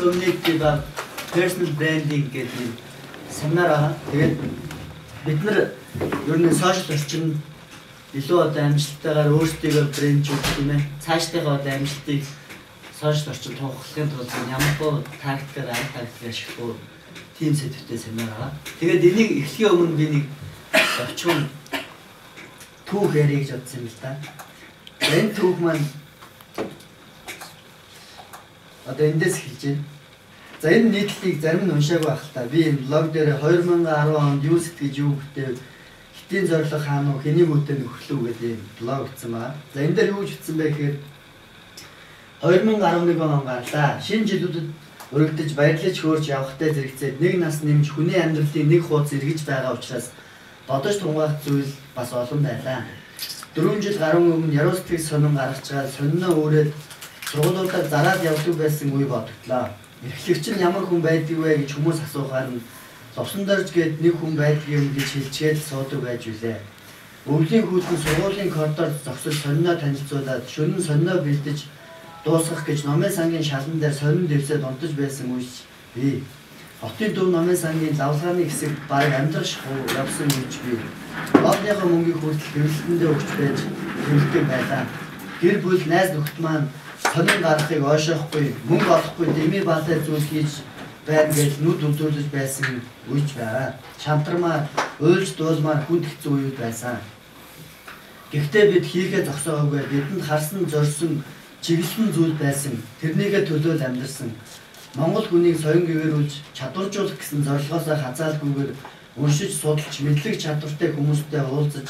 community ба personal branding гэдэг нэг семинар аа. Тэгээд бид нар ер нь сошиал орчин илүү одоо амжилттайгаар өөрсдийгөө брэнджүүлэх тийм ээ. Цаашдынхаа одоо амжилтыг сошиал орчин тунхаглахын тулд ямар тактикаар ашиглах уу тийм сэдвтэй семинар аа. Тэгээд энийг эхлэхийн өмнө би нэг орчин түүх ярих гэж бодсон юм л да. Энэ түүх маань одоо эндээс эхэлж байна. За энэ нийтлэлийг зарим нь уншаагүй байх л та. Би энэ блог дээр 2010 онд юу сэтгэж юу гэдэг хитийн зорилго хаана уу хэний мөдөд нөхлөө гэдэг блог бичсэн байгаа. За энэ дээр юу гэж бичсэн бэ гэхээр 2011 он гарлаа. Шинэ жилүүдэд өргөдөж баярлаж хөөрч явахтай зэрэгцээд нэг нас нэмж хүний амьдралын нэг хуудас эргэж байгаа учраас бодож тунгаах зүйл бас олон байлаа. 4 жил гаруй өмнө яруу сэтгэл сонин гаргаж байгаа сонино өөрөө сургуулиудаар зараад явдаг байсан үе бодогдлоо. Эрхлэгч нь ямар хүн байдаг вэ гэж хүмүүс асуухаар нь Ловсон дорж гээд нэг хүн байдаг юм гэж хэлчихэд суудаг байж үлээ. Өвлийн хүүхэн сургуулийн коридор зогсож сонино танилцуулаад шөнө сонино бэлдэж дуусгах гэж номын сангийн шалан дээр сонин дэвсээд унтаж байсан үеч би. Хотын төв номын сангийн лавлгааны хэсэг баг амьдрах явсан үеч би. Лавлынхаа мөнгийг хүртэл хэвлэлтэндээ өгч байж хөвлөдөг байлаа. Гэр бүл найз нөхд маань сонин гарахыг ойшоохгүй, мөнгө олохгүй дэмий баатай зүйл хийж байна гэж нүд үзүүлж байсан үеч байгаа. Шантармаар, уйлж дуулмаар хүнд хэцүү үед байсан. Гэхдээ бид хийхээ зогсоогүй, бидэнд харсан зорьсон чиглэсэн зүйл байсан. Тэрнийгээ төлөөл амьдарсан. Монгол хүнийг соён гэгэрүүлж чадваржуулах гэсэн зорилгоосоо хазаалгүйгээр уншиж судалж мэдлэг чадвартай хүмүүстэй уулзаж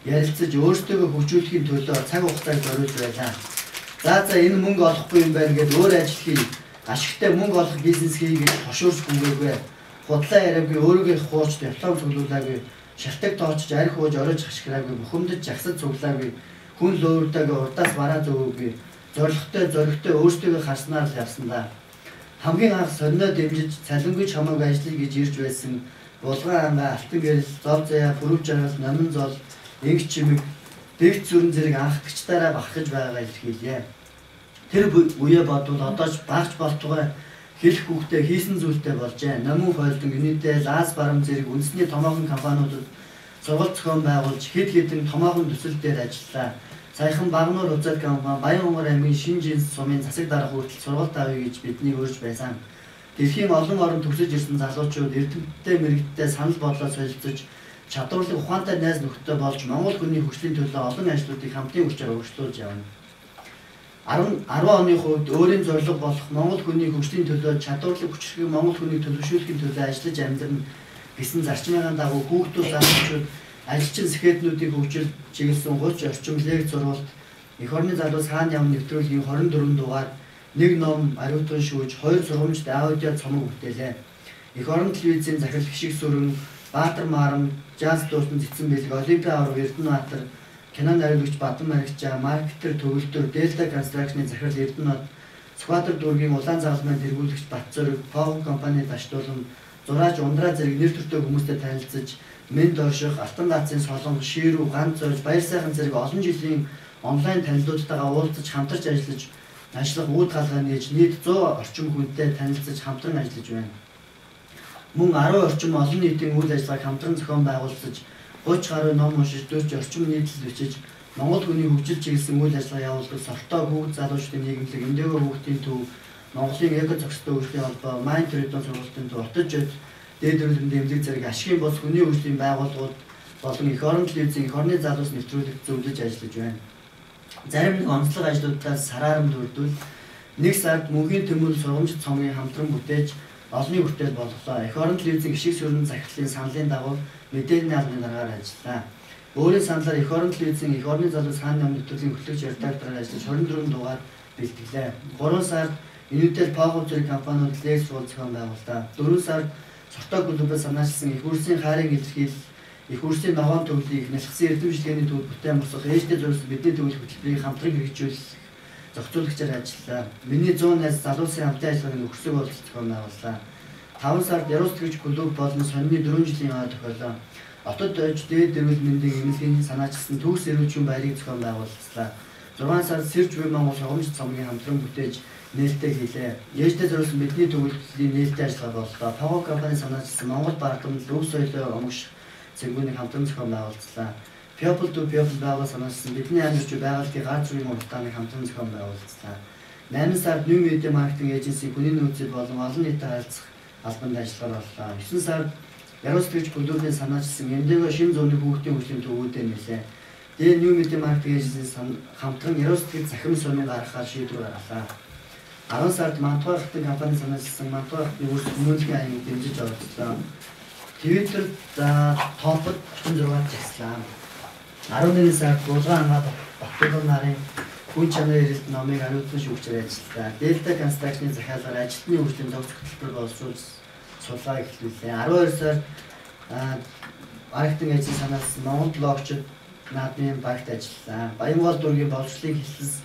ярилцаж өөрсдөө хөгжүүлэхийн төлөө цаг хугацааг зориулж байлаа. За энэ мөнгө олохгүй юм байна гэдээ өөр ажил хий. Ашигтай мөнгө олох бизнес хий гэж хошуурч гүгээгүй. Худлаа яриаггүй өөрийгөө хууч диплом цуглуулаагүй. Шалтак тоочж арх ууж орож хашгираагүй. Бухимдаж жагсаж цуглаагүй. Хүн лөөрдөөг урдаас бараа зөөггүй. Зоригтой өөрсдөө харснаар л явсан да. Хамгийн анх сонино дэмжиж цалингүй чамайг ажиллая гэж ирж байсан булган ангаа алтан гэрэл зов заяа бүрв жаргал номин зол инг чимэг дэгц зүрэн зэрэг анхдагчдаараа бахархаж байгаагаа илэрхийлье. Тэр үе бодвол одооч багч болтугай хэлэх хүүхдээ хийсэн зүйлтэй болжээ. Номин хойлдон юнитэй лаас барам зэрэг үндэсний томоохон компаниудад сургалт зохион байгуулж хэд хэдэн томоохон төсөл дээр ажиллаа. Саяхан Багнуур Узаад компани Баянгор аймгийн шинэ жинс сумын засаг дарга хүртэл сургалт авъя гэж биднийг урьж байсан. Дэлхийн олон орнд төгсөж ирсэн залуучууд эрдэмтдээ мэрэгдтэй санал бодлоо солилцож чадварлаг ухаантай найз нөхдөд болж Монгол хүний хөгжлийн төлөө олон ажлуудыг хамтын хүчээр өргөжлүүлж явна. 10 оны хувьд өөрийн зорилго болох Монгол хүний хөгжлийн төлөө чадварлаг хүчрхэг Монгол хүнийг төлөвшүүлэхийн төлөө ажиллаж амьдрна гэсэн зарчмын дагуу хүүхдүүд залуучууд ажилчин сэхэднүүдийн хөгжил чиглэсэн 30 орчим лекц сургалт эх орны залуус хаана явна нэвтрүүлгийн 24 дугаар нэг ном ариутган шүүж 2 сургамжт аудио цомог бүтээлээ. Эх орон телевизийн захирал Хишиг Сүрэн, Баатар Марам, Жаз дуусна Цэцэн Бэлэг, Олимпийн авраг Эрдэнэбаатар, кино найруулагч Бадан Маригчаа, маркетер төвлөрдөр Delta Construction-ийн захирал Эрдэнэбаатар, Сүхбаатар дүүргийн улаан загалмайн тэргүүлэгч Батцорог, Погон компани Даштуулан, зураач Ундраа зэрэг нэр төртэй хүмүүстэй танилцаж Мэнд орших, Алтан даацын солон, Ширүү, Ганц зойж, Баяр сайхан зэрэг олон жилийн онлайн танилцуултайгаа уулзаж хамтарч ажиллах үүд галгаа нээж нийт 100 орчим хүнтэй танилцаж хамтран ажиллаж байна. Мөн 10 орчим олон нийтийн үйл ажиллагааг хамтран зохион байгуулж 30 гаруй ном уншиж 40 орчим нийтлэл бичиж Монгол хүний хөгжил чиглэсэн үйл ажиллагаа явуулдаг Сортой хүүхд залуучдын нийгэмлэг, Индиго хүүхдийн төв, Монголын эко зохистой хөгжлийн холбоо, Mind Trade-ийн сургалтын төв, Отожид дээдрүүлэн дэмжлэг зэрэг ашигын бос хүний хөгжлийн байгууллагууд болон эх орон телевизийн эх орны залуус нэвтрүүлэг зөвлөж ажиллаж байна. Зарим нэг онцлог ажлуудаас сараарам дурдвал нэг сард мөнхийн төмөл сургамжит цомгийн хамтран бүтээж олонний хүртэл болголоо. Эх орон телевизийн Хишиг Сүрэн захирлын саналын дагуу мэдээллийн албаны дараагаар ажиллаа. Өөрийн саналаар эх орон телевизийн эх орны залуус хааны ном нэвтрүүлгийн хөтлөгч редактораар ажиллаж 24 дугаар бэлтгэлээ. 3 сард Unitel Pogov зэрэг компаниуд лекц зохион байгууллаа. 4 сард Сортой клубээс санаачилсан их үрсийн хайрын илэрхийлэл, их үрсийн ногоон төвлийг нэлхсэн эрдэмжилгээний төвд бүтээн босгох ээжтэй зориулсан бидний төвлөх хөтөлбөрийг хамтран хэрэгжүүлэх зохицуулагчаар ажиллаа. Миний 100 найз залуусын хамтын ажиллагааны өгсөг боловсрол зохион байгууллаа. 5 сард яруу сэтгэгч клуб болон сонины 4 жилийн ой тохиолоо. Отод ойж дээд эрүүл мэндийн эмнэлгийн санаачилсан төгс эрүүл зүйн байрыг зохион байгууллаа. 6 сард Сэрж буй Монгол шугамч цомгийн хамтран бүтээж нээлттэй хийлээ. Ээжтэй зориулсан бидний төгөлдрийн нээлттэй ажиллагаа боллоо. Паго компани санаачилсан Монгол баргамд өв соёлоо омгш цэгүүний хамтран зохион байгуулсан. People to People байгуулсан санаачилсан бидний амьдарч байгууллагын гар зүрийн уртааны хамтран зохион байгуулсан. 8 сард New Media Marketing Agency хүний нөөцөд болон олон нийтэд харилцах албанд ажиллагаа боллоо. 9 сард Яруу сэтгэгч бүлдүүрийн санаачилсан Эндего шинэ зууны хүүхдийн хөгжлийн төвүүдээ нэлээ. Дээр New Media Marketing Agency хамтран яруу сэтгэгч захирам сумын гаргахаар шийдвэр гаргалаа. 10 сард Мантуй хотын компани санаачилсан Мантуй хотын хүмүүнлэгийн аймаг дэмжиж оролцлоо. Twitter топод 36 жагслаа. 11 сард Булган Батболон нарын хүн чанарын эрэлт номыг хариуцсан шүүгчээр ажиллалаа. Delta Construction-ийн захиалгаар ажилтны хөгжлийн зохицох төлбөр боловсруулж суллаа эхлүүлээ. 12 сард Архитектийн ажил санаачилсан Монгол блогчид наадмын багт ажиллалаа. Баянгол дургийн боловсролын хэлэлс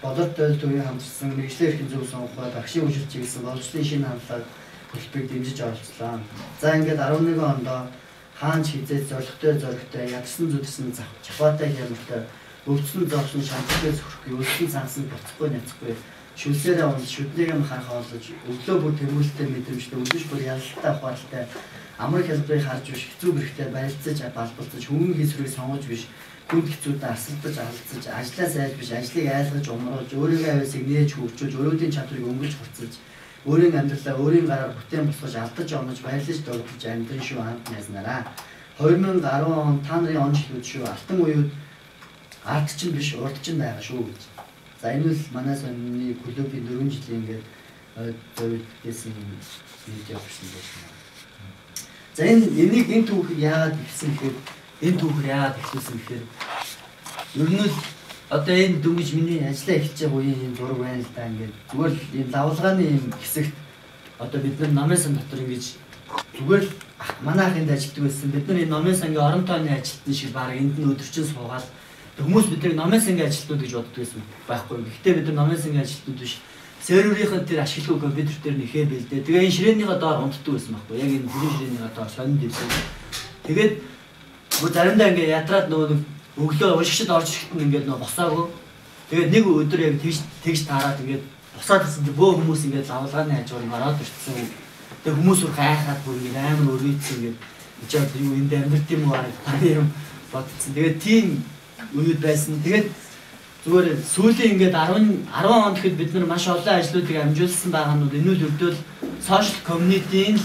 болор тойл төвийн хамтарсан мэргэжлийн эрхийн зөв сонгоход багшийн үйлчлэл чиглэсэн боловсролын шинэ хандлага хөтөлбөрийг дэмжиж оролцлоо. За ингээд 11 онд хаанч хизээ зоригтой ядсан зүдсэн чапаатай хямртай өвдсөн зовсон шанттай зөвхөн өвдсөн цансан буцахгүй няцхгүй шүлсээрээ унж шүднийг юм харах олж өглөө бүр тэмүүлэлтэй мэдрэмжтэй өдөж бүр ялалтай ухаалтай амар хэлбэрийг харж биш хэцүү бэрхтээ барилцаж балбалцаж хүмүүн хийсвэрийг сонгож биш хүнд хэцүүдэд асалдаж алцаж ажлаа сайж биш ажлыг айлгаж умруулж өөрийнхөө авьяасыг нээж хөгжүүлж өөрийн чадрыг өнгөрч хурцлж өөрийн амьдралаа өөрийн гараар бүтээн босгож алдаж онож баярлаж дөрвөлж амьдрын шүү хамт найзнараа 2010 он та нарын он жилүүд шүү алтан уюуд арт чинь биш урд чинь байгаа шүү гэж. За энэ бол манай сонины клубын 4 жилийн ингээд зөвлөсөн видео хийсэн байна. За энэ түүхийг яагаад ихсэн гэхээр энэ түүхийг яагаад ихсэн гэхээр ер нь л одоо энэ дөнгөж миний ажиллаа эхэлж байгаа үеийн юм зураг байна л да ингээд зүгээр л энэ лавлагааны юм хэсэгт одоо бид нар намын сан дотор ингэж зүгээр л манай ахынд ажилладаг байсан. Бид нар энэ намын сангийн орон тооны ажилтны шиг баг энд нь өдөржин суугаад хүмүүс бидний намын сангийн ажилтнууд гэж боддог байсан байхгүй. Гэхдээ бид нар намын сангийн ажилтнууд биш. Серверийнхээ тэр ашиглуу компьютер дээр нэхээ бэлдээ. Тэгээ энэ ширээнийхээ доор унтдаг байсан байхгүй. Яг энэ бүрэн ширээнийхээ доор сонинд дэвсэн. Тэгээд бүр заримдаа ингээ ятраад нөгөө өглөө уншигчд орж ирэхэд ингээд нөгөө босаагүй. Тэгээд нэг өдөр яг тэгж таараад ингээд босаад ирсэн чинь бөө хүмүүс ингээд лавлагааны хажуугаар ороод ирсэн. Тэгээд хүмүүс бүр гайхаад бүр ингээд амар өрөөцсөн ингээд ичээд юу энд амьдэрт юм уу таны юм бодсон. Тэгээд тийм үед байсан. Тэгээд зүгээр сүүлийн ингээд 10 он гэхэд бид нар маш олон ажлуудыг амжуулсан байгаа нь энэ үл өрдөл сошиал комьюнитийн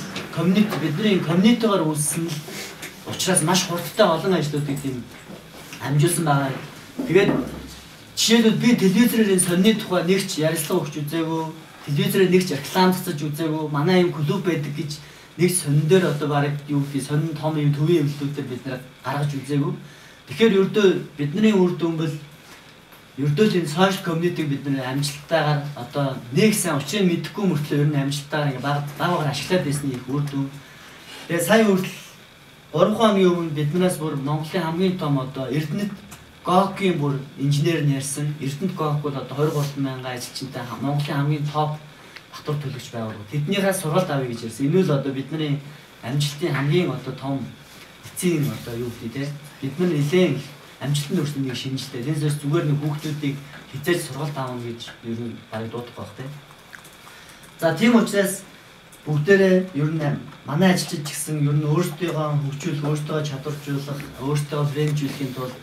бидний комьюнитигаар үүссэн учраас маш хурдтай олон ажлуудыг тийм амжуулсан байгаа. Тэгээд жишээлбэл би телевизээр сонины тухай нэг ч ярилцлага өгч үзээгүй, телевизээр нэг ч рекламцаж үзээгүй, манай юм клуб байдаг гэж нэг сонин дээр одоо бараг юу гэдэг сонин том юм төвийн эмнэлгүүдээр бид нар гаргаж үзээгүй. Тэгэхээр ердөө бидний үр дүн бол ердөө энэ сошиал комьюнитиг бид нар амжилттайгаар одоо нэг сайн учрыг мэдэхгүй мөртлөө ер нь амжилттайгаар багаар ашиглаад байсны их үр дүн. Тэгээ сая хүртэл 3 хоногийн өмнө биднээс бүр Монголын хамгийн том одоо Эрдэнэт ГОК-ийн бүр инженер нь ярьсан. Эрдэнэт ГОК бол одоо 23,000 ажилчинтай Монголын хамгийн топ татвар төлөгч байгууллага. Тэднийхээ сургалт авъя гэж ярьсан. Энэ л одоо бидний амжилтын хамгийн одоо том эцсийн одоо юу гэдэг те. Бид нар нэлээд амжилтанд хүрсэн нэг шинжилтэй. Тэрнээс зүгээр нэг хүүхдүүдийг хизээж сургалт аавна гэж ер нь баг дуудах байх те. За тийм учраас бүгдээрээ ер нь манай ажилчид ч гэсэн ер нь өөрсдийгөө хөгжүүлэх, өөрсдөө чадваржуулах, өөрсдөө бренджүүлэхийн тулд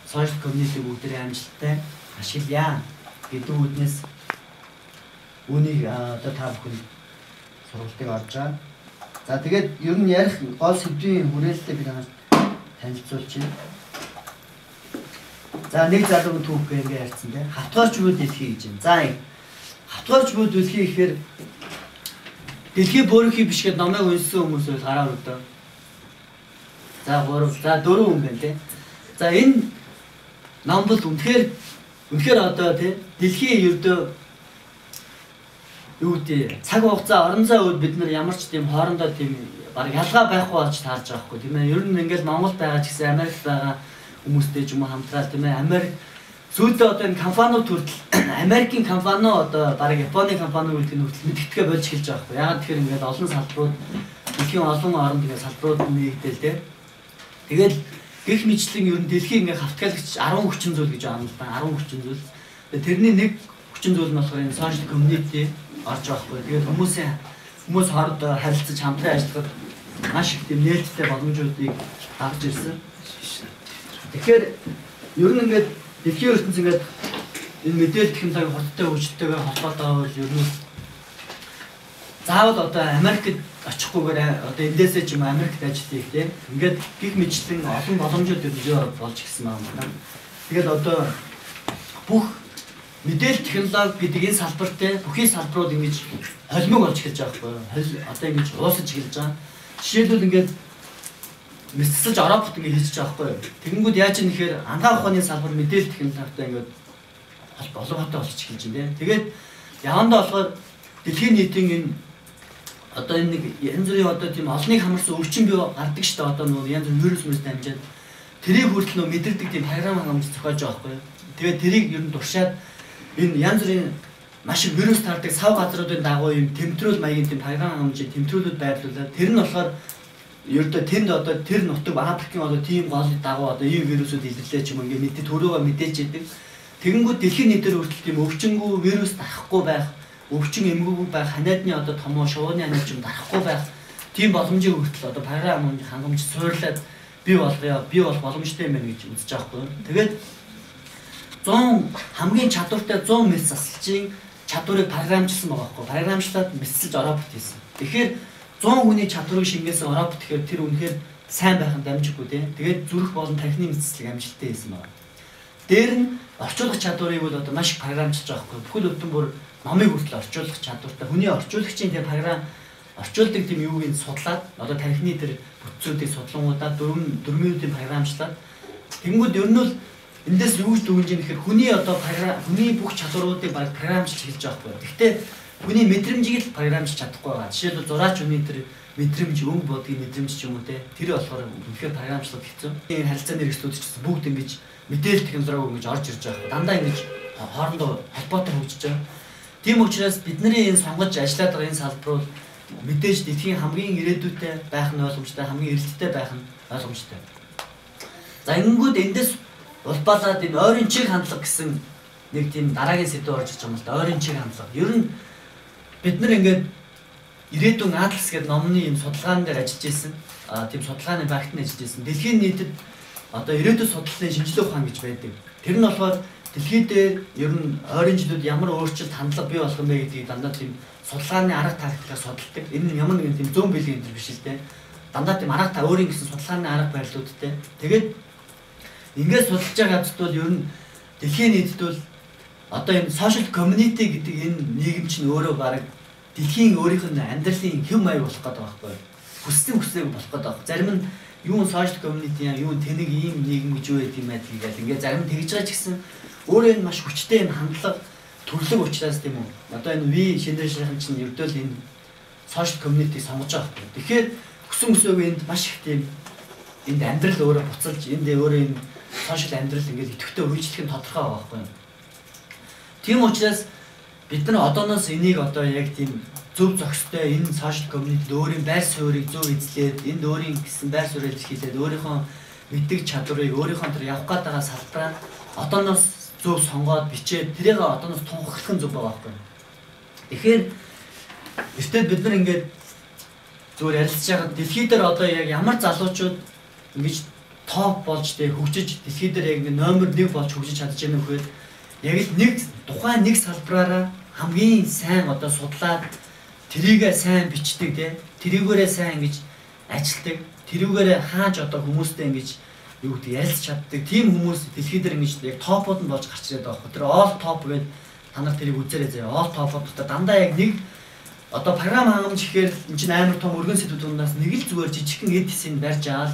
сошиал комьюнити бүгдээрээ амжилттай ашиглая гэдэг үднээс үнийг одоо та бүхэн сургалтыг орж байгаа. За тэгээд ер нь ярих гол сэдвийн хүрээлэлтэй би танаас танилцуулж байна. За нэг залуу түүх ингээ ярьсан тийм хатгаарч буй дэлхий гэж юм. За хатгаарч буй дэлхий гэхээр дэлхий бөөрийнхий биш гэд намайг уншсан хүмүүс бол гараа өрдөө. За 4 хүн байна тийм. За энэ нам бол үнэхээр одоо тийм дэлхийн ердөө юу гэдэг цаг хугацаа орон зай үед бид нар ямар ч тийм хоорондоо тийм баг ялгаа байхгүй болж таарж байгаа хгүй тийм ээ. Ер нь ингээл Монгол байгаа ч гэсэн Америкт байгаа хүмүүстэй ч юм уу хамтраад тийм ээ. Америк сүүлдээ одоо энэ компаниуд хүртэл Америкийн компани одоо баг Японы компани гэдэг нь хүртэл мэдгэдгээ болж эхэлж байгаа хгүй. Ягаад тэгэхээр ингээд олон салбарууд дэлхийн олон оронд ингээд салбарууд нэгдэл тийм. Тэгэл гэх мэтлэн ер нь дэлхийн ингээд хавтгаалагч 10 хүчин зүйл гэж аана л да. 10 хүчин зүйл. Тэрний нэг хүчин зүйл нь болохоор энэ social community орж байгаа хгүй. Тэгээд хүмүүс хоорондоо харилцаж хамтран ажиллахад маш их тийм нээлттэй боломжуудыг авч ирсэн. Тэгэхээр ер нь ингээд дэлхийн ертөнц ингээд энэ мэдээлэл технологи хурдтай хөгжөлтөйгээр холбоотой бол ер нь заавал одоо Америкт очихгүйгээр одоо эндээсээ ч юм Америкт ажил хийх тийм ингээд гих мэтлэн олон боломжууд ер нь болж гисэн юм байна. Тэгээд одоо бүх мэдээлэл технологи гэдэг энэ салбарт бүхий салбарууд ингэж холимог болж эхэлж байгаа байхгүй юу? Одоо ингэж уусаж эхэлж байгаа. Жишээлбэл ингээд мэдсэлж Европт ингэ хийж байгаа байхгүй юу? Тэгэнгүүт яаж юм нэхэр анагаах ухааны салбар мэдээлэл технологитой ингээд холбоотой болчих эхэлж байна тийм. Тэгээд явандаа болохоор дэлхийн нийтийн энэ одоо энэ нэг янз бүрийн одоо тийм олныг хамарсан өвчин бий гардаг шүү дээ. Одоо нөгөө янз бүр вирус дамжаад тэрийг хүртэл нөгөө мэдэрдэг тийм програм хангамж зохиож байгаа байхгүй юу? Тэгээд тэрийг ер нь туршаад энэ янз бүрийн маш их вирус тардаг сав газруудын дагуу юм тэмдрүүл маягийн тийм програм хангамжийн тэмдрүүлүүд байрлуулаад тэр нь болохоор ердөө тэнд одоо тэр нутаг Африкийн одоо тийм гол дагуу одоо ийм вирусүүд илэрлээ ч юм ингээ мэдээ төрөөгөө мэдээж идэг. Тэгэнгүүт дэлхийн нийтээр хүртэл тийм өвчнгүү вирус дарахгүй байх, өвчин эмгэгүү байх, ханиадны одоо томоо шувууны ханиад юм дарахгүй байх тийм боломжийг хүртэл одоо програм хангамж суурлаад бий болох боломжтой юм байна гэж үзэж байгаа хгүй. Тэгээд 100 хамгийн чадвартай 100 мэл засалчийн чадварыг програмчлсан байгаа хгүй. Програмчлаад мэдсэлж Европт хийсэн. Тэгэхээр 100 хүний чадварыг шингээсэн Европт тэгэхээр тэр үнэхээр сайн байх нь дамжиггүй тийм. Тэгээд зүрх болон тархины мэдсэлийг амжилттай хийсэн байна. Дээр нь орчуулах чадварыг бол одоо маш их програмчилж байгаа хгүй. Бүхэл бүтэн бүр номыг хүртэл орчуулах чадвартай. Хүний орчуулагчийн тэр програм орчуулдаг тийм юуг нь судлаад одоо тархины тэр бүтцүүдийг судлангуудаад дөрмийн програмчлаад тэгэнгүүт ер нь бол эндээс юу гэж дүгнэж нэхэр хүний одоо хүний бүх чадваруудыг баг програмчилж хэлж байгаа хгүй. Гэхдээ хүний мэдрэмжийг л програмчилж чадахгүй байгаа. Жишээлбэл зураач хүний тэр мэдрэмж өнгө бодгийн мэдрэмж ч юм уу те тэр болохоор үнэхээр програмчлах хэцүү. Энэ харилцааны хэрэгслүүд ч гэсэн бүгд ингэж мэдээлэл технологи ингэж орж ирж байгаа. Дандаа ингэж хоорондоо холбоотой хөгжиж байгаа. Тийм учраас бидний энэ сонгож ажиллаад байгаа энэ салбарууд мэдээж дэлхийн хамгийн ирээдүйтэй байх нь ойлгомжтой, хамгийн эрэлттэй байх нь ойлгомжтой. За ингэнгүүт эндээс улбалаад энэ ойрын чиг хандлага гэсэн нэг тийм дараагийн сэдв орж ирж байгаа юм л да. Ойрын чиг хандлага. Ер нь бид нар ингээд ирээдүйн атлас гэдэг номны юм судалгаан дээр ажиллаж ирсэн. Тийм судалгааны багтны ажиллаж ирсэн. Дэлхийн нийтэд одоо ирээдүйн судлалын шинжилгээ ухаан гэж байдаг. Тэр нь болохоор дэлхийд ер нь ойрын жилүүд ямар өөрчлөлт хандлага бий болох юм бэ гэдгийг дандаа тийм судалгааны арга тактикаар судалдаг. Энэ нь ямар нэгэн тийм зүүн бэлгийн энэ биш л дээ. Дандаа тийм арга та өөрийн гэсэн судалгааны арга барилуудтай. Тэгээд ингээд судалж байгаа газрт бол ер нь дэлхийн нийтэд бол одоо энэ social community гэдэг энэ нийгэм чинь өөрөө баг дэлхийн өөрийнх нь амьдралын хэв маяг болох гэдэг байхгүй. Хүссэн хүсээгүй болох гэдэг. Зарим нь юу social community юу тэнэг ийм нийгэм гэж юу гэдэг юм байл гэдэг. Ингээд зарим тэгж байгаа ч гэсэн өөрөө энэ маш хүчтэй энэ хандлага төрлөг учраас тийм үү. Одоо энэ ви шинжлэхүйн чинь ердөө л энэ social community сонгож байгаа байхгүй. Тэгэхээр хүссэн хүсээгүй энд маш их тийм энд амьдрал өөрөө буцалж энд өөрөө энэ social амьдрал ингээд идэвхтэй үйлчлэх нь тодорхой байгаа байхгүй. Тийм учраас бид нар одооноос энийг одоо яг тийм зөв зохистой энэ social community өөрийн байр суурийг зөв эзлээд энд өөрийн гэсэн байр суурийг илэрхийлээд өөрийнхөө мэддэг чадварыг өөрийнхөө тэр явах гээд байгаа салбараа одооноос зөв сонгоод бичээд тэрийг одооноос тунхаглах нь зөв байгаа байхгүй. Тэгэхээр эртээ бид нар ингээд зүгээр ярилцж байгаа дэлхий дээр одоо яг ямар залуучууд ингэж топ болж тэг хөгжиж дэлхий дээр яг номер 1 болж хөгжиж чадж байгаа нөхөд яг л нэг тухайн нэг салбараараа хамгийн сайн одоо судлаад тэрийгээ сайн бичдэг тий тэрүүгээрээ сайн ингэж ажилтдаг тэрүүгээрээ хааж одоо хүмүүстэй ингэж юу гэдэг ярилж чаддаг тийм хүмүүс дэлхий дээр ингэж яг топууд нь болж гарч ирээд байгаа. Тэр all top гэдэг та нар тэрийг үзээрэй заяа. All top-ууд дандаа яг нэг одоо програм хангамж ихээр энэ чинь амар том өргөн сэдвүүд дундаас нэг л зүгээр жижигхэн эдисийг барьж аал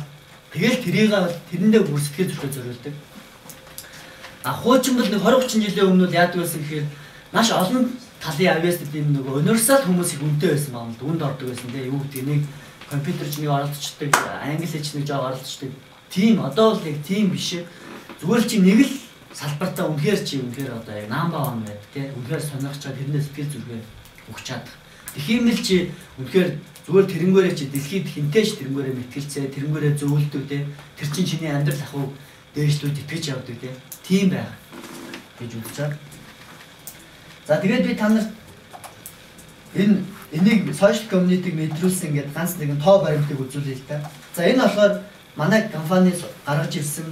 тэгэл тэрийг тэрэндээ бүр сэтгэл зүрхээ зориулдаг. Хуучин бол нэг 20-30 жилийн өмнө яадаг байсан гэхээр маш олон талын авьяасны нөгөө универсал хүмүүс их үнэтэй байсан байна. Дүнд ордог байсан тийм юу гэдэг нэг компьютерч нэг оролцдог, англи хэлч нэг жоо оролцдог. Тийм одоо л яг тийм биш. Зүгээр чи нэг л салбартаа үнэхээр одоо яг number 1 байдаг тийм үнэхээр сонирхож байгаа тэрнээс сэтгэл зүрхээ өгч чадах. Тэхимэл чи үнэхээр зүгээр тэрнгээрээ чи дэлхийд хинтээш тэрнгээрээ мэтгэлцээ тэрнгээрээ зөвлөдөг тийм тэр чинь чиний амьдрал ахуй дээшлүүд итгэж явдаг тийм байх гэж үзэж байгаа. За тэгээд би та нарт энийг social community-г мэдрүүлсэн гэдэг ганц нэгэн тоо баримтыг үзүүлээ л да. За энэ болохоор манай компани гаргаж ирсэн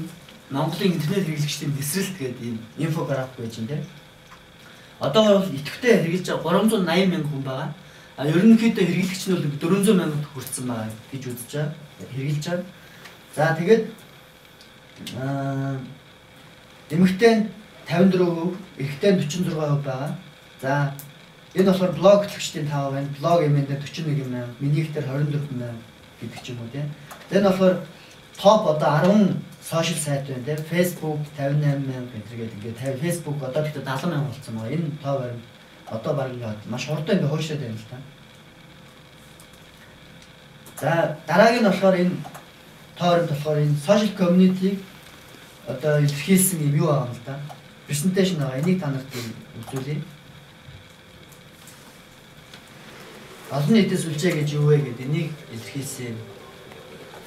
Монголын интернет хэрэглэгчдийн дэсрэлт гэдэг ийм инфографик байж байна. Одоо бол идэвхтэй хэрэглэж байгаа 380 мянган хүн байгаа. Ерөнхийдөө хэрэглэгч нь бол 400 мянганд хүрсэн байгаа гэж үзэж байгаа. Хэрэглэж байгаа. За тэгээд эмэгтэй нь 54%, эрэгтэй нь 46% байгаа. За энэ болохоор блог хөтлөгчдийн тав байна. Блог эмэндээ 41 мянга, минийхтэр 24 мянга гэдэг ч юм уу тийм. Энэ болохоор топ одоо 10 сошиал сайт байна тийм. Facebook 58 мянга гэдэргээд ингээд Facebook одоо тэгтээ 70 мянга болсон байгаа. Энэ тоо баримт одоо баг ингээд маш хурдан ингээд хойшлоод байна л та. За дараагийн нь болохоор энэ тоо баримт болохоор энэ social community одоо илэрхийлсэн юм юу байгаа юм л да. Presentation байгаа. Энийг та нарт үзүүлье. Олон нийтээс үлжээ гэж юу вэ гэдэг энийг илэрхийлсэн.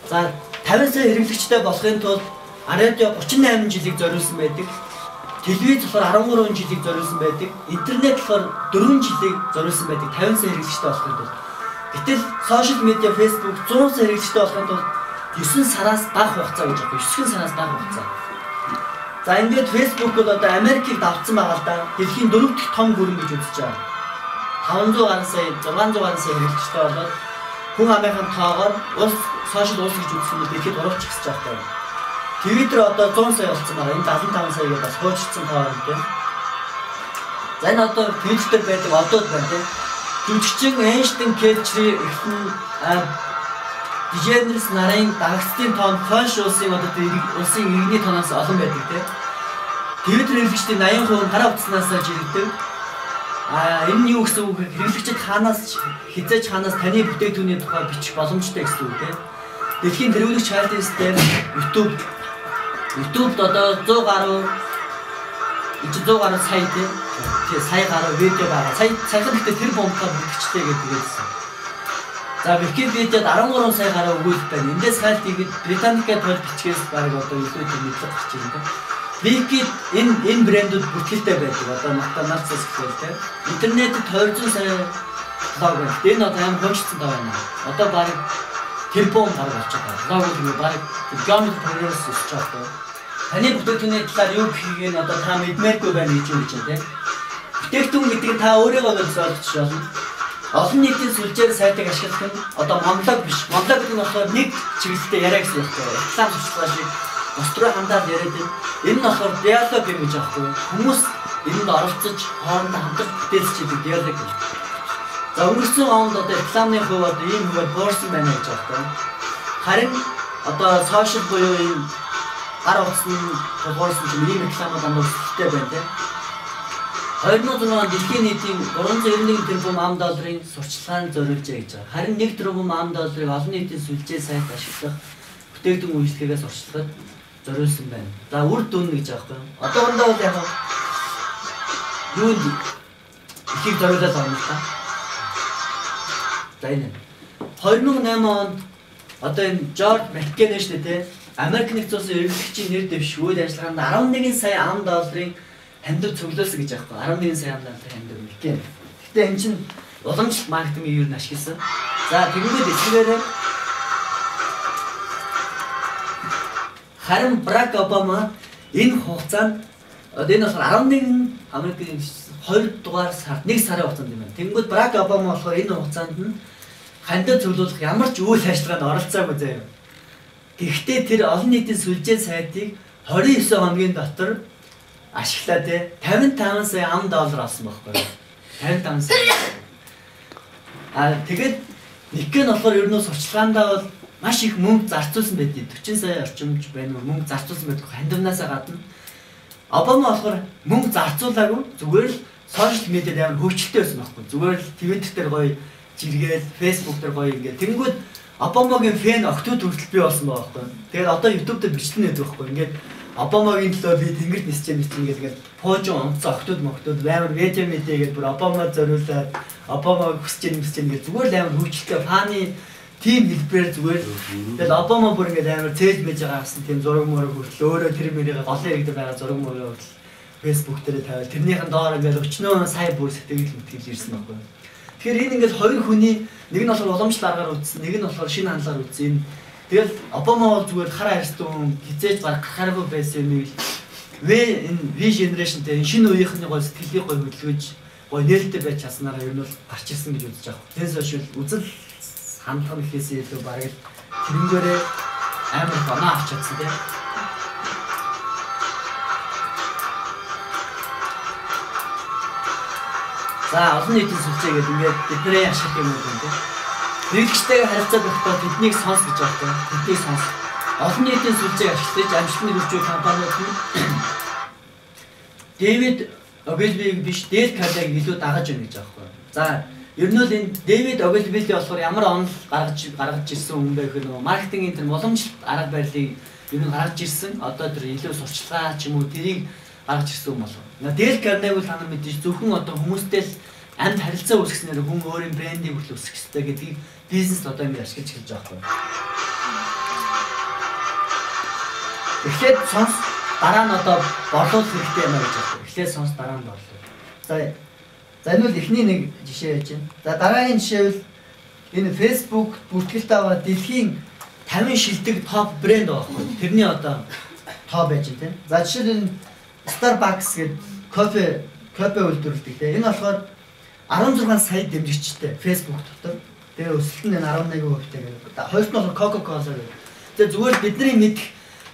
За 50 сая хэрэглэгчтэй болохын тулд радио 38 жилиг зориулсан байдаг. Телевиз болохоор 13 жилиг зориулсан байдаг. Интернет болохоор 4 жилиг зориулсан байдаг. 50 сая хэрэглэгчтэй болохын тулд. Гэтэл сошиал медиа Facebook 100 сая хэрэглэгчтэй болохын тулд 9 сараас бага хугацаа гэж байна. 9 сараас бага хугацаа. За ингээд Facebook бол одоо Америкийг давтсан байгаа л да. Дэлхийн 4 дахь том гүрэн гэж үзэж байгаа. 500 гаруй сая, 600 гаруй сая хэрэглэгчтэй болоод хүн амынхын тоогоор улс сошиал улс гэж үзсэн нь дэлхийд урагч ихсэж байгаа юм. Twitter одоо 100 сая болсон байгаа. Энэ 75 сая гэдэг бас хуучирсан тоо юм тийм. За энэ одоо Twitter байдаг одод байна тийм. Жүжигчин Эйнштейн Келчри ихсэн диженерс нарын дагагчдын тоон фанш улсын одоо улсын иргэний тооноос олон байдаг тийм. Twitter хэрэглэгчдийн 80% гараа утаснаас жирэгдэг. Энэ нь юу гэсэн үг вэ? Хэрэглэгчид хязгаарч хаанаас таны бүтээгдэхүүний тухай бичих боломжтой гэсэн үг тийм. Дэлхийн тэргүүлэгч хайлтын систем YouTube одоо 100 гаруй сая тийм сая гаруй видео байгаа. Саяхан ихтэй тэр бомбоор бүтгчтэй гэдэг хэлсэн. За Википедиад 13 сая гаруй өгүүлэлт байна. Эндээс хайлтыг Британикад тол бичгээс баг одоо илүү тийм мэдлэг гарч ирнэ тийм. Wiki энэ брэндүүд бүтгэлтэй байдаг. Одоо Математикс гэхэл тийм. Интернетэд 200 сая блог байна. Энэ одоо амар хөгжсөн байна. Одоо баг телефон гаргаж байгаа. Блог нь баг гомд прогресс хийж байгаа. Таны бүтээгдэхүүний талаар юу гэхийг нь одоо та мэдмээргүй байна гэж үү тийм. Бүтээгдэхүүн гэдэг нь та өөрийгөө ойлгож болно. Олон нийтийн сүлжээр сайтыг ашиглах нь одоо монолог биш. Монолог гэдэг нь болохоор нэг чиглэлтэй яриа гэсэн үг байна. Реклам сурталчилгаа шиг Остроо хандаад яриад энэ нь болохоор диалог юм гэж аахгүй. Хүмүүс энд оролцож хоорондоо хамтарч бүтээлч гэдэг диалог юм. За өнгөрсөн онд одоо рекламны хувь одоо ийм хувьд буурсан байна гэж аахгүй. Харин одоо сошиал буюу ийм гар утасны тулгуурсан чинь ийм рекламууд амд өсөлттэй байна тийм. 2006 онд дэлхийн нийтийн 391 тэрбум $, сурчлагын зориулжээ гэж байгаа. Харин 1 тэрбум $, олон нийтийн сүлжээ сайт ашиглах бүтээгдэхүүн үйлчлэгээс сурчлагад зориулсан байна. За үр дүн гэж аахгүй. Одоо ондоо бол яг юунд ихийг зориулаад байгаа юм та. За энэ 2008 онд одоо энэ Жорж Маккейн шүү дээ. Америк нэгдсэн улсын ерөнхийлөгчийн нэр дэвш үйл ажиллагаанд 11 сая $, хандив цуглуулсан гэж аахгүй. 11 сая $, хандив Маккейн. Гэтэ энэ чинь уламжлалт маркетингийн юу н ашигласан. За тэгвэл эцгээрээ харин Барак Обама энэ хугацаанд энэ болохоор 11 Америкийн 2 дугаар сард 1 сарын хугацаанд юм байна. Тэнгүүд Барак Обама болохоор энэ хугацаанд нь хандив цуглуулах ямар ч үйл ажиллагаанд оролцоогүй заяа. Гэхдээ тэр олон нийтийн сүлжээ сайтыг 29 хоногийн дотор ашиглаад $55 сая олсон байхгүй юу? 55 сая. Тэгээд Никкен болохоор ер нь сурчлагаандаа бол маш их мөнгө зарцуулсан байдгийг 40 сая орчимж байна уу мөнгө зарцуулсан байдаг хандивнаасаа гадна. Обама болохоор мөнгө зарцуулаагүй зүгээр л сошиал медиад амар хөгжилтэй байсан байхгүй. Зүгээр л Twitter дээр гоё жиргээл, Facebook дээр гоё ингээд тэнгүүд Обамагийн фэн октод хүртэл бий болсон байгаа байхгүй. Тэгээд одоо YouTube дээр бичлэн нээдэг байхгүй. Ингээд Обамагийн төлөө би тэнгэрт нисэж ингээд пуужин онцсон октод амар медиа гэдэг бүр Обама зориулаад Обамаг хүсэж ингээд зүгээр л амар хөгжилтэй фаны тим хэлбэрээр зүгээр. Тэгэл Обама бүр ингээд амар цээж мэж байгаа гэсэн тийм зураг мөрөг хүртэл өөрөө тэр мөрийг голын иргэд байгаа зураг мөрөг хүртэл Facebook дээр тавиал тэрнийхэн доор ингээд 40 сая бүр сэтгэл мэтгэл ирсэн байхгүй. Тэгэхээр энэ ингээд хоёр хүний нэг нь болохоор уламжлал аргаар үзсэн, нэг нь болохоор шинэ хандлагаар үзсэн. Тэгэл Обама бол зүгээр хараа арьстун хизээж баг гарахааргүй байсан юм ийм энэ V generation дээр шинэ үеийнхний гол сэтгэлийг гой хөдөлгөж гой нээлттэй байж чадсанараа ер нь бол гарч ирсэн гэж үзэж байгаа. Тэрс хойш үзэл хандлага нэхээсээ илүү баг л тэрнгээрээ амар гоноо авч чадсан тийм. За олон нийтийн сүлжээ гэдэг ингээд бидний ашиг юм уу тийм. Нэгжтэйгээ харилцаа тогтоод тэднийг сонс гэж байна. Тэднийг сонс. Олон нийтийн сүлжээг ашиглаж амжилтны хүрч компаниуд нь Дэвид Огилвиг биш Дэл Карнегийг илүү дагаж байна гэж байгаа байхгүй. За ер нь л энэ Дэвид Огилвиг болохоор ямар онол гаргаж ирсэн хүн бэ гэх нь маркетингийн тэр боломжит арга барилыг ер нь гаргаж ирсэн. Одоо тэр илүү сурчлагаа ч юм уу тэрийг гаргаж ирсэн юм болов. Дэл Карнег бол та нар мэдээж зөвхөн одоо хүмүүстэй л амьд харилцаа үүсгэснээр хүн өөрийн брендийг хүртэл үүсгэх хэрэгтэй гэдгийг бизнес одоо ингэ ашиглаж эхэлж байгаа байхгүй. Эхлээд сонс дараа нь одоо борлуулах хэрэгтэй юм гэж байна. Эхлээд сонс дараа нь борлуу. За энэ бол эхний нэг жишээ байж байна. За дараагийн жишээ бол энэ Facebook бүртгэлтэй байгаа дэлхийн 50 шилдэг топ брэнд байгаа байхгүй. Тэрний одоо топ байж байна тийм. За жишээлбэл Starbucks гэдэг кофе үйлдвэрлэдэг тийм. Энэ болохоор 16 сая дэмжигчтэй Facebook дотор. Тэгээ өсөлт нь 11%-тэй гэдэг. Хоёрт нь болохоор Coca-Cola гэдэг. Тэгээ зүгээр бидний мэдэх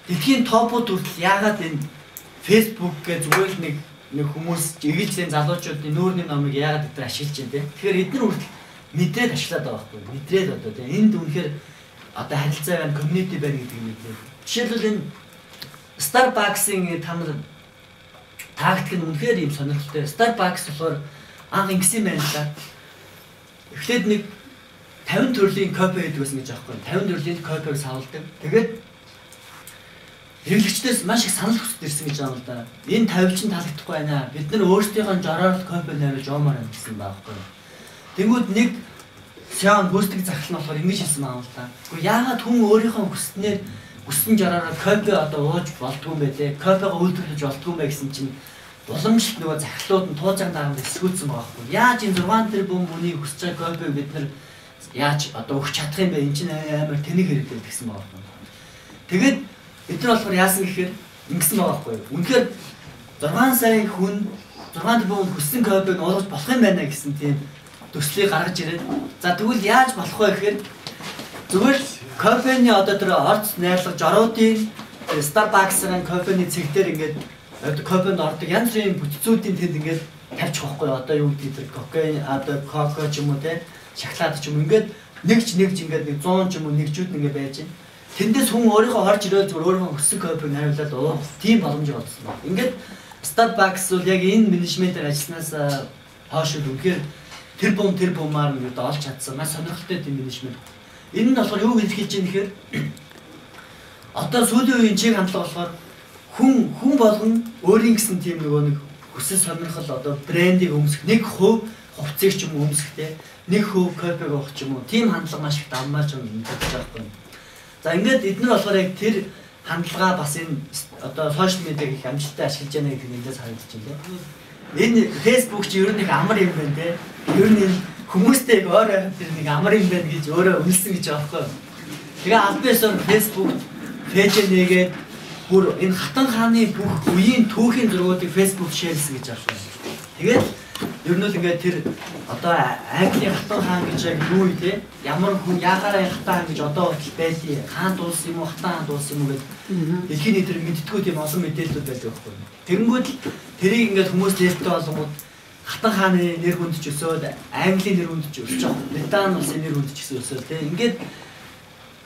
дэлхийн топууд хүртэл яагаад энэ Facebook гэж зүгээр л нэг хүмүүс эгэлжлийн залуучуудын нүүрний номыг яагаад өдр ашиглаж байна те. Тэгэхээр эдгээр хүртэл мэдрээд ашиглаад байгаа байхгүй. Мэдрээд одоо те энд үнэхээр одоо харилцаа байна, community байна гэдэг юм лээ. Жишээлбэл энэ Starbucks-ийн та нар тактик нь үнэхээр юм сонирхолтой. Starbucks болохоор анх ингэсэн байна л да. Эхлээд нэг 50 төрлийн кофе гэдэг байсан гэж аахгүй. 50 төрлийн кофег савлдаг. Тэгээд хэрэглэгчдээс маш их санал хүсэж ирсэн гэж байна л да. Энэ 50 чинь таалагдахгүй байна. Бид нар өөрсдийнхөө жороор кофе найруулж оомоор юм гэсэн байхгүй. Тэнгүүд нэг Сян гүйцэтгэх захирал нь болохоор ингэж хэлсэн байна л да. Гэхдээ яагаад хүн өөрийнхөө хүснээр хүссэн жороор кофе одоо ууж болдгүй юм бэ те. Кофега үйлдвэрлэж болдгүй юм бэ гэсэн чинь уламжлалт нөгөө захирлууд нь тууцаан дааганд эсгүүцсэн байгаа байхгүй. Яаж энэ 6 тэрбум хүний хүсэж байгаа кофег бид нар яаж одоо өгч чадах юм бэ? Энд чинь амар тэнэг хэрэгтэй гэсэн байгаа байхгүй. Тэгээд бид нар болохоор яасан гэхээр ингэсэн байгаа байхгүй. Үнэхээр 6 сая хүн 6 тэрбум хүссэн кофег уулгаж болох юм байна гэсэн тийм төслийг гаргаж ирээд за тэгвэл яаж болох вэ гэхээр зүгээр кофений одоо тэр орц найрлага жороодын Starbucks-ын кофений цэг дээр ингээд кофенд ордог янз бүрийн бүтцүүдийн тэнд ингээд тавьчих واخгүй одоо юу гэдэг тэр кофе одоо коко ч юм уу те шоколад ч юм ингээд нэгж ингээд 100 ч юм уу нэгжүүд ингээд байж байна. Тэндээс хүн өөрийнхөө орж ирэл зүгээр өөрийнхөө хүссэн кофег найруулаад оо тийм боломж олдсон байна. Ингээд Starbucks бол яг энэ менежментээр ажилласнаас хойш үнэхээр тэр бумаар ингээд олж чадсан маш сонирхолтой тийм менежмент. Энэ нь болохоор юу хэлж байна гэхээр одоо сүүлийн үеийн чиг хандлага болохоор хүн болгон өөрийн гэсэн тийм нэг хүсэл сонирхол одоо брендийг өмсөх 1% хувцсыг ч юм уу өмсөхтэй 1% кофег авах ч юм уу тийм хандлага маш их давмаарч байгаа байхгүй. За ингээд эдгээр болохоор яг тэр хандлагаа бас энэ одоо сошиал медиаг их амжилттай ашиглаж байна гэдэг нь эндээс харагдаж байна. Энэ Facebook чи ер нь их амар юм байна те. Ер нь хүмүүстэй өөрөө тэр нэг амар юм байна гэж өөрөө үнэлсэн гэж байгаа байхгүй. Тэгээ албаасаар Facebook пэйж нэгээд бүр энэ хатан хааны бүх үеийн түүхийн зургуудыг Facebook шеэрлсэн гэж байна. Тэгээд ер нь л ингээд тэр одоо Английн хатан хаан гэж яг юу вэ те? Ямар хүн яагаараа хатан хаан гэж одоо хүртэл байлээ. Хаан дуулсан юм уу, хатан хаан дуулсан юм уу гэдэг. Дэлхийн нийтээр мэдтгүү тийм олон мэдээлэлүүд байдаг байхгүй. Тэгэнгүүт л тэрийг ингээд хүмүүс нэртэй болгоод хатан хааны нэр хүнд ч өсөөд Английн нэр хүнд ч өсөж байгаа. Британи улсын нэр хүнд ч гэсэн өсөөд те. Ингээд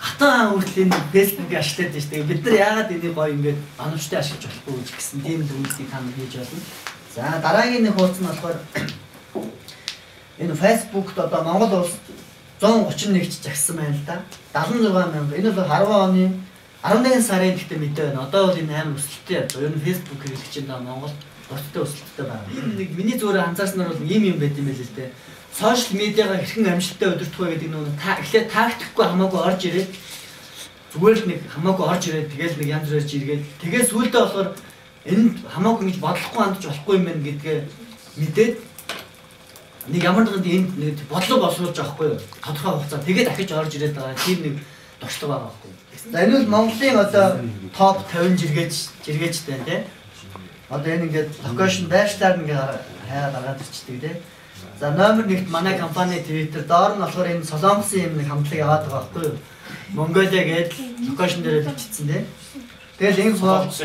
хатан хаан хүртэл энэ Facebook-ийг ашиглаад байна шүү дээ. Бид нар яагаад энийг гоё ингээд оновчтой ашиглаж болохгүй гэсэн тийм зүйлийг та нар хийж болно. За дараагийн нэг хуудас нь болохоор энэ Facebook-д одоо Монгол улс 131 жагсан байна л да. 76,000. Энэ бол 10 оны 11 сарын гэхдээ мэдээ байна. Одоо бол энэ амар өсөлттэй яг. Ер нь Facebook хэрэглэгчэнд Монгол урттай өсөлттэй байна. Нэг миний зүгээр анзаарснаар бол ийм юм байт юм байл л дээ. Сошиал медиагаа хэрхэн амжилттай удирдах вэ гэдэг нь эхлээд тактикгүй хамаагүй орж ирээд зүгээр л нэг хамаагүй орж ирээд тэгэл нэг янз бүрээр жиргээд тэгээ сүүлдээ болохоор энд хамаагүй гэж бодлохгүй хандж болохгүй юм байна гэдгээ мэдээд нэг ямар нэгэн энд бодлого боловсруулж байгаа хгүй юу? Тодорхой хугацаа тэгээд дахиж орж ирээд байгаа тийм нэг туршлага байгаа хгүй. За энэ бол Монголын одоо топ 50 жиргээчтэй тийм. Одоо энэ ингээд локейшн байршлаар ингээд хайгаад гаргаад ирчдэг тийм. За номер 1-т манай компани Twitter доор нь болохоор энэ Солонгосын юм нэг хамтлаг яваад байгаа хгүй юу? Монголиа гээд локейшн дээр л бичсэн тийм. Тэгэл энэ Солонгос.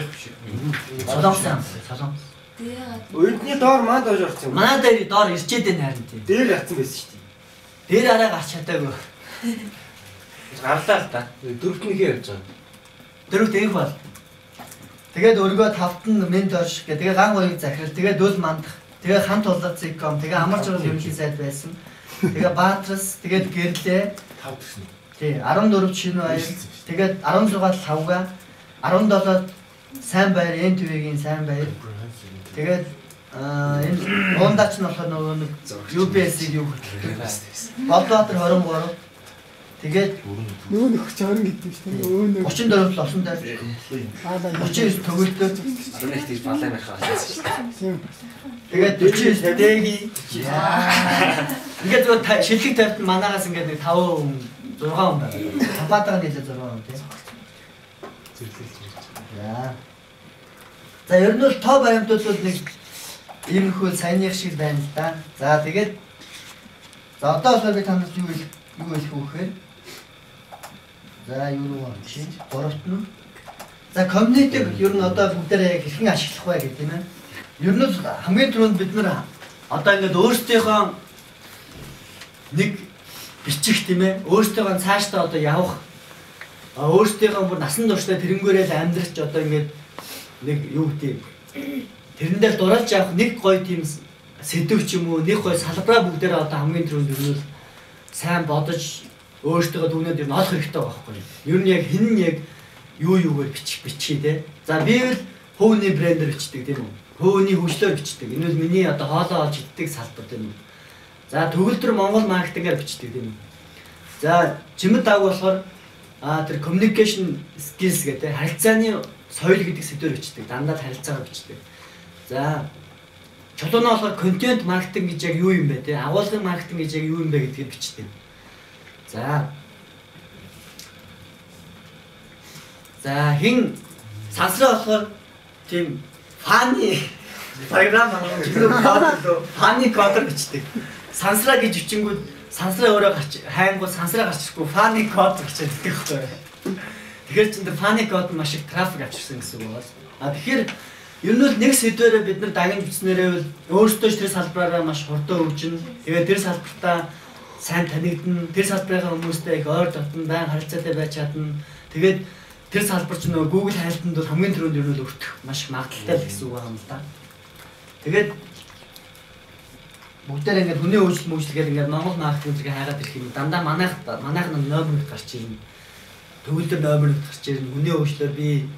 Өдний доор манд ож орсон юм. Манай дээр доор ирчээд байна харин тийм. Дээр ятсан байсан шүү дээ. Дээр арай гарч чадаагүй. Гарлаа л та. Дөрөвтнийхээ явж байгаа. Дөрөвт их бол. Тэгээд өргөө тавтан мент орш гэх. Тэгээ ган гоёг захирал. Тэгээд дөл мандах. Тэгээ хамт тулаад зэгком. Тэгээ амар журал ерөнхий сайд байсан. Тэгээ Баатрас. Тэгээд гэрлээ. 5 гэсэн. Тий 14 шинэ баяр. Тэгээд 16 лавга. 17 сайн баяр. NTV-гийн сайн баяр. Тэгээд энэ Ундаач нь болохоор нөгөө нэг UPS-ийг юу хөтлөв. Болдоотор 23. Тэгээд нөгөө нэг 20 гэдэг шүү дээ. 34 л олсон дээр. 39 төгөлдөр. 11 тийж балай байхаа болсон шүү дээ. Тэгээд 49 дэги. Ингээд зөв шилдэг тавьт манаагаас ингээд нэг 5 хүн 6 хүн байна. Хамаатайгаа нийлээ 6 хүн тийм. За. За ер нь бол топ баримтууд бол нэг иймэрхүү саяных шиг байна л да. За тэгээд за одоо бол би танаас юу хэлэх вэ гэхээр за юу руу чи гуравт нь за комьюнитиг ер нь одоо бүгдээрээ хэрхэн ашиглах вэ гэдэг юм аа. Ер нь хамгийн түрүүнд бид нар одоо ингээд өөрсдийнхөө нэг бичих тийм ээ. Өөрсдийнхөө цаашдаа одоо явах өөрсдийнхөө бүр насан туршдаа тэрнгээрээ л амьдрах ч одоо ингээд нэг юу гэдэг тэрэн дээр дураалж авах нэг гоё тийм сэдв ч юм уу нэг гоё салбараа бүгдээрээ одоо хамгийн түрүүнд ер нь сайн бодож өөртөө дүгнээд ер нь олох хэрэгтэй байгаа байхгүй юу. Ер нь яг хэн нь яг юугаар бичих те. За би бол хөвний брендээр бичдэг тийм үү. Хөвний хөгжлөөр бичдэг. Энэ бол миний одоо хоолоо олж иддэг салбар тийм үү. За төгөлдөр Монгол маркетингээр бичдэг тийм үү. За чимэд аг болохоор тэр communication skills гэдэг харилцааны соёл гэдэг сэдвээр бичдэг. Дандаа харилцаагаар бичдэг. За чулууна болохоор контент маркетинг гэж яг юу юм бэ те? Агуулгын маркетинг гэж яг юу юм бэ гэдгийг бичдэг. За хин сансраа болохоор тийм фаны програм фаны код бичдэг. Сансраа гэж бичингүүд сансраа өөрөө гарч хайнгууд сансраа гарчихгүй фаны код бичээд идэх байхгүй. Тэгэхээр ч энэ фаны код маш их трафик авчирсан гэсэн үг байна. Тэгэхээр ер нь бол нэг сэдвээрээ бид нар дагнж бичснээрээ бол өөртөө ч тэр салбараараа маш хурдан хөгжинэ. Тэгээд тэр салбартаа сайн танигдана. Тэр салбарын хүмүүстэй их ойр дотн байн харилцаатай байж чадна. Тэгээд тэр салбар ч нөгөө Google хайлтанд бол хамгийн түрүүнд ер нь өртөх маш их магадaltaй л гэсэн үг байна л да. Тэгээд бүгдээр ингээд хүний үйлчлэл мөчлөгээд ингээд Монгол маркетинг хайгаад ирэх юм. Дандаа манайх номер гарч ирнэ. Төгөлдөр номер гарч ирнэ. Хүний үйлчлэлээр би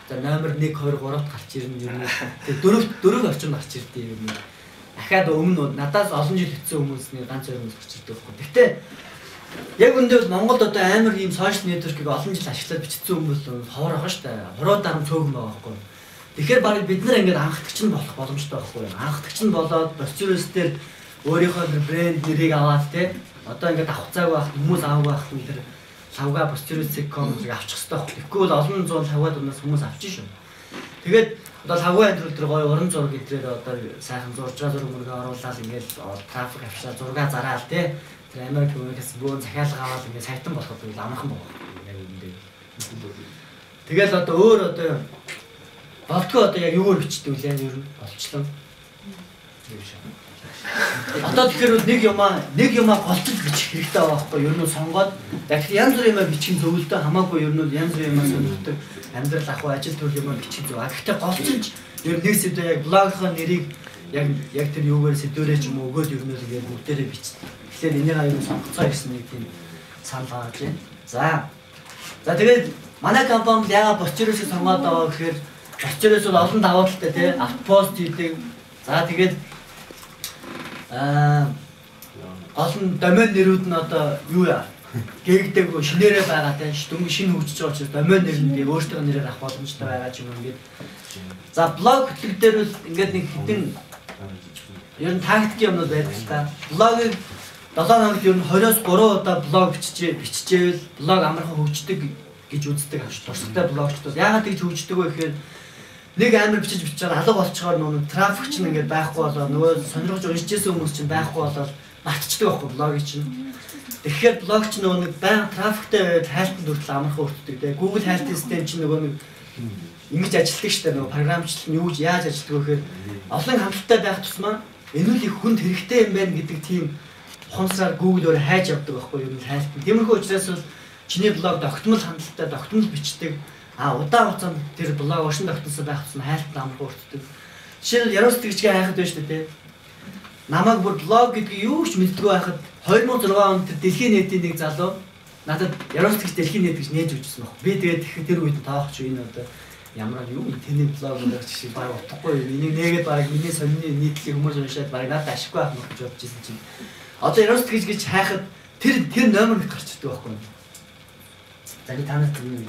за номер 1 2 3-т гарч ирнэ юм. Тэгээд дөрөв орчинд гарч ирдээ юм. Дахиад өмнө надаас олон жил хэвчсэн хүмүүсний ганц хоёр хүмүүс гарч ирдэг байхгүй. Гэхдээ яг үндэ бол Монголд одоо амар ийм сошиал нэтворкийг олон жил ашиглаад бичсэн хүмүүс ховор байгаа шүү дээ. Хороо дарам цөөхөн байгаа байхгүй. Тэгэхээр баг бид нар ингээд анхдагч нь болох боломжтой байхгүй. Анхдагч нь болоод процесс дээр өөрийнхөө брэнд нэрийг аваад те одоо ингээд авах цаг байх хүмүүс авах байх юм тэр лавга процесс.com зэрэг авчих хэрэгтэй байхгүй. Тэгэхгүй бол олон 150-аад унаас хүмүүс авчих шүү. Тэгээд одоо лавга энэ төр гоё уран зураг гэдрээр одоо сайхан зурж байгаа зураг мөргөө оруулаад ингээд трафик авчаа зураг зараал те тэр Америк хүмүүсээс бөөн захиалга аваад ингээд сайтан болоход бол амархан байгаа. Яг үүндээ. Тэгэл одоо өөр одоо болтгоо одоо яг юугаар бичдэг вэ ер нь болчлоо. Одоо тэгэхээр нэг юмаа голцож бичих хэрэгтэй байгаа байхгүй юу? Ер нь сонгоод дахид янз бүрийн юмаа бичих зөвлөлтөө хамаагүй ер нь янз бүрийн юмаа сонирхдаг амьдрал ах уу ажил төрөл юмаа бичих зөв. Гэхдээ голцож ер нь нэг сэдвээ яг блогийнхоо нэрийг яг тэр юугаар сэдвэрээ ч юм уу өгөөд ер нь ингээд бүгдээрээ бичдэг. Тэгэхээр энийг аюул сонгоцоо гэсэн нэг тийм санал гаргаж байна. За тэгээд манай компанид яагаад Бочросыг сонгоод байгаа гэхээр Бочрос бол олон даваа талтай тий автопост хийдэг. За тэгээд гол нь домен нэрүүд нь одоо юу яа? гээгдээгүй шинээрээ байгаа те дөнгө шинэ хөгжиж байгаа учраас домен нэр нь би өөртөө нэрээр авах боломжтой байгаа ч юм уу ингээд. За блог хөтлөг дээр бол ингээд нэг хитэн ер нь тактикийн юмнууд байдаг л та. Блогийг 7 хоногт ер нь 20-оос 3 удаа блог биччихвэл блог амархан хөгждөг гэж үздэг туршлагатай блогчдод. Яагаад тэгж хөгждөг вэ гэхээр нэг амар бичиж байгаа алга болчихоор нөгөө трафик чинь ингээд байхгүй болоо нөгөө сонирхож уншиж байсан хүмүүс чинь байхгүй болоод мартчихдаг байхгүй блогийг чинь. Тэгэхээр блог чинь нөгөө нэг баян трафиктай байгаад хайлтанд хүртэл амархан өртдөг те. Google хайлтын систем чинь нөгөө нэг ингэж ажилтдаг шүү дээ нөгөө програмчлал нь яаж ажилтдаг вэ гэхээр олон хамттай байх тусмаа энэ үл их хүнд хэрэгтэй юм байна гэдэг тийм ухамсараар Google өөрөө хайж явдаг байхгүй юу хайлтанд. Тиймэрхүү учраас бол чиний блог тогтмол хандлттай тогтмол бичдэг. Удаан хугацаанд тэр блог уршин тогтсон байх тусмаа хайлтанд амархан өртдөг. Жишээлбэл Ярус тэгчгээ хайхад байна шүү дээ те. Намайг бүр блог гэдгийг юу ч мэддэггүй байхад 2006 онд тэр дэлхийн нийтийн нэг залуу надад Ярус тэгч дэлхийн нийт гэж нээж өгсөн баг. Би тэгээд тэр үед таах ч энэ одоо ямар юм тэний блог гэж шиг баг утгагүй энийг нээгээд баг миний сонины нийтлэг хүмүүс уншаад баг надад ашиггүй байх гэж бодож ирсэн чинь одоо Ярус тэгч гэж хайхад тэр номер их гарч ирдэг байхгүй юу? За би танаас юм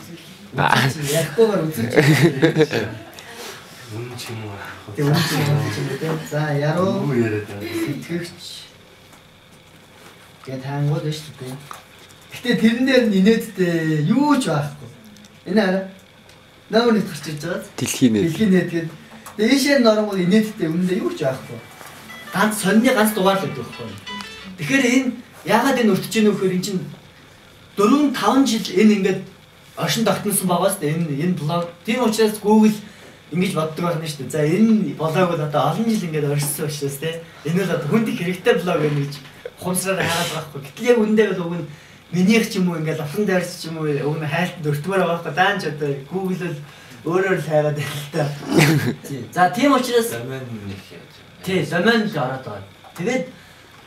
яахгүйгээр үзэж Үнэн ч юм уу. За яруу сэтгэгч гэт хангууд байна шүү дээ. Гэтэ тэрэн дээр нь инээдтэй юу ч байхгүй. Энэ хараа. Номер гарч ирж байгаа. Дэлхийн нийт гэдэг. Дээшээ нормол инээдтэй үнэндээ юу ч байхгүй. Ганц сонины ганц дугаар л өгөх байхгүй. Тэгэхээр энэ яагаад энэ өртөж ийнө вөхөр эн чинь 4-5 жил энэ ингээд оршин тогтносон байгаас энэ блог тийм учраас Google ингэж боддог байх нь шүү дээ. За энэ блог бол одоо олон жил ингээд оршсон учраас те. Энэ бол одоо хүнд их хэрэгтэй блог юм гэж ухамсараар хараад байгаа хгүй. Гэтэл яг үндэ бол уг нь минийх ч юм уу ингээд авсан дайрч ч юм уу уг нь хайлтанд өртмөр байгаа хгүй. Даанч одоо Google бол өөрөөр л хайгаад байна л та. За тийм учраас тий домен л ороод байгаа. Тэгээд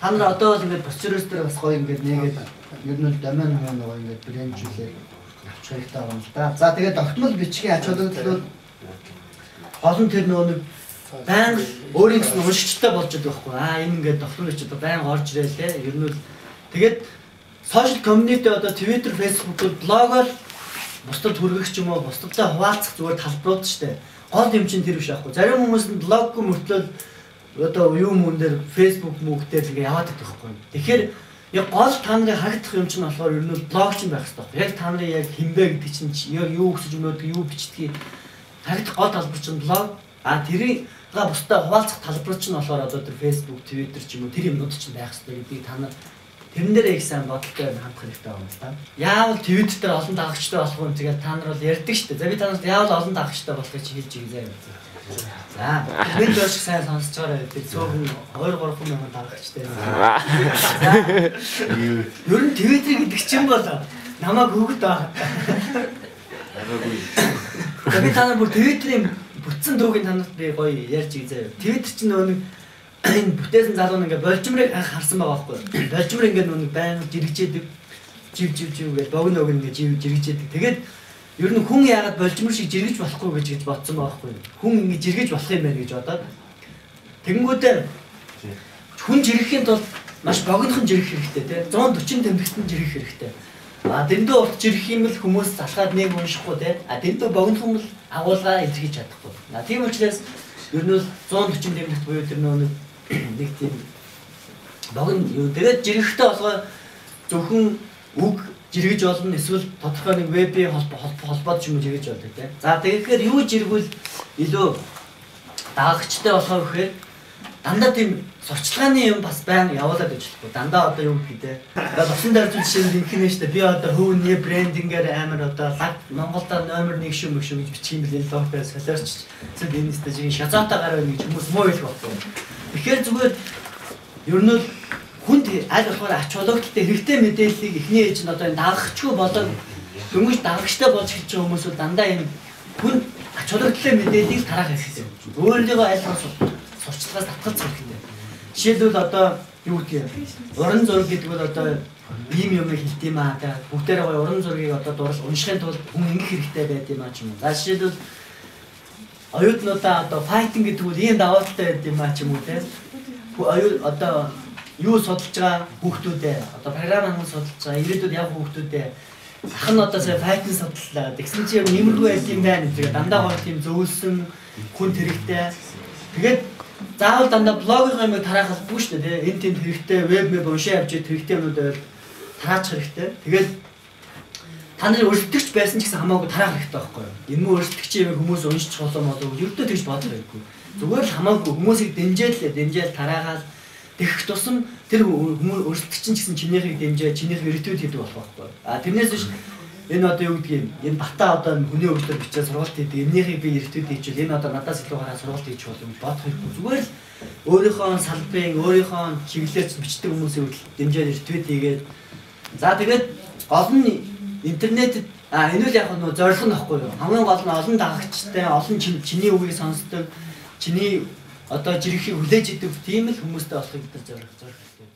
та нар одоо бол ингээд босчроос дээр бас гоё ингээд нэгээд ер нь домен нөгөө ингээд брэндчлээ авч хэрэгтэй байгаа юм л да. За тэгээд тогтмол бичгийн ач холбогдол олон тэр нөгөө байнга өөрийн гэсэн уншигчтай болж байгаа байхгүй. Энэ ингээд тогтмол бичиж одоо байнга орж ирээ лээ. Ер нь бол тэгээд social community одоо Twitter, Facebook, блогоор бусдад хүргэх ч юм уу бусдадтай хуваалцах зүгээр талбарууд шүү дээ. Гол юм чинь тэр биш аахгүй. Зарим хүмүүс нь блоггүй мөртлөө одоо юу мөн дээр Facebook мөнгөтэй л яваад байдаг байхгүй. Тэгэхээр яг гол та нарын харагдах юм чинь болохоор ер нь блог чинь байх хэрэгтэй. Яг та нарын яг хинбэ гэдэг чинь яг юу хүсэж мөөдөг юу бичдгийг харагдах гол талбар чинь блог. Тэрийг бусдад хуваалцах талбар чинь болохоор одоо тэр Facebook, Twitter ч юм уу тэр юмнууд чинь байх хэрэгтэй гэдгийг та нар тэрэн дээр их сайн бодолтой хандах хэрэгтэй байна л да. Яавал Twitter дээр олон дагагчтай болох юм тэгээд та нар бол ярьдаг шүү дээ. За би танаас яавал олон дагагчтай болохыг чи хэлж өгье. За бид ч сайн сонсож байгаа бид цөөхөн 2-3 мянган дагагчтай. Ер нь Twitter гэдэг чинь бол намайг хөвгөд байгаа. Би та нар бүр Twitter-ийн бүтсэн дуугийн танад би гоё ярьж үзье. Twitter чинь нөгөө энэ бүтээсэн залуу нэг болжмрыг харсан байгаа байхгүй. Болжмөр ингээд нүг байнга жирэгчээдэг. Жив гэж богино ингээд жирэгчээдэг. Тэгээд ер нь хүн яагаад болжмөр шиг жиргэж болохгүй гэж бодсон байгаа байхгүй. Хүн ингээд жиргэж болох юм байна гэж бодоод. Тэгэнгүүтээ хүн жиргэхийн тулд маш богинохон жиргэх хэрэгтэй те. 140 тэмдэгтэн жиргэх хэрэгтэй. Дэндүү урт жиргэх юм л хүмүүс залхаад нэг уншихгүй те. Дэндүү богинохон л агуулгаа илэрхийлж чадахгүй. Тийм учраас ер нь 140 тэмдэгт буюу тэр нэг тийм богино юу тэгээд жиргэхтэй болгоо зөвхөн үг жиргэж болно эсвэл тодорхой нэг вебийн холбоод ч юм уу жиргэж болдог тийм. За тэгэхээр юу жиргвэл илүү дагагчтай болохоо гэхээр дандаа тийм сурчлагын юм бас байнга явуулаад ажиллахгүй. Дандаа одоо юу гэдэг те. Лосын дээр жишээ нь ингэнэ шүү дээ. Би одоо хөвний брендингээр амар одоо Монголда номер 1 шүү мөг шүү гэж бичих юм бэл логоо солиорч зөв энэ стажийн шазаата гараа гэж хүмүүс муу хэлэх байхгүй. Тэгэхээр зүгээр ер нь хүнд аль болохоор ач холбогдолтой хэрэгтэй мэдээллийг эхний ээж нь одоо энэ дагагчгүй болоод дөнгөж дагагчтай болж хэлж байгаа хүмүүс бол дандаа энэ хүнд ач холбогдолтой мэдээллийг тараах хэрэгтэй. Өөрийгөө аль болох сурчлагаас татгалзах хэрэгтэй. Жишээлбэл одоо юу гэдгийг уран зураг гэдэг бол одоо ийм юм хэлт юм аа. Бүгдээрээ гоё уран зургийг одоо дуурал уншихын тулд хүн ингэх хэрэгтэй байд юм аа ч юм уу. За жишээлбэл оюутнуудаа одоо файтинг гэдэг бол ийм давааталтай байд юм аа ч юм уу те. Оюут одоо юу судалж байгаа хүүхдүүдээ одоо програм хангал судалж байгаа ирээдүйд яг хүүхдүүдээ ах нь одоо сая файтин судлаа гэсэн чи нэмэргүй байт юм байна гэдэг дандаа гоо тийм зөвлөсөн хүн хэрэгтэй. Тэгээд заавал дандаа блогын юмыг тараахалгүй шүү дээ. Энэ тийм хэрэгтэй веб мэд уншаа явж хэрэгтэй юмудаар тараач хэрэгтэй. Тэгээд та нар өрсөлдөгч байсан ч гэсэн хамаагүй тараах хэрэгтэй байхгүй юу? Энэ муу өрсөлдөгч юм хүмүүс уншиж болоо болов ердөө тэгж бодох хэрэггүй. Зүгээр л хамаагүй хүмүүсийг дэмжээл тараагаал тэгэх тусам тэр хүмүүс өрсөлдөгч ч гэсэн чинийхийг дэмжээ, чинийхийг ретвит хийдэг болох байхгүй юу? А тэрнээс биш энэ одоо юу гэдгийг энэ бата одоо хүний өвчтөр бичээ сургалт хийдэг. Энийхийг би ретвит хийчихвэл энэ одоо надаас илүү гараа сургалт хийчих болов гэж бодох хэрэггүй. Зүгээр л өөрийнхөө салбарын, өөрийнхөө чиглэлээр бичдэг хүмүүсийн хөдөл дэмжээд ретвит хийгээд за тэгээд гол нь интернетэд энэ үл яг нь зорилго нөхгүй юу? Хамгийн гол нь олон дагагчтай, олон чиний үгийг сонсдог, чиний одоо жиргэхийг хүлээж идэв тийм л хүмүүстэй болохыг бид зорих хэрэгтэй.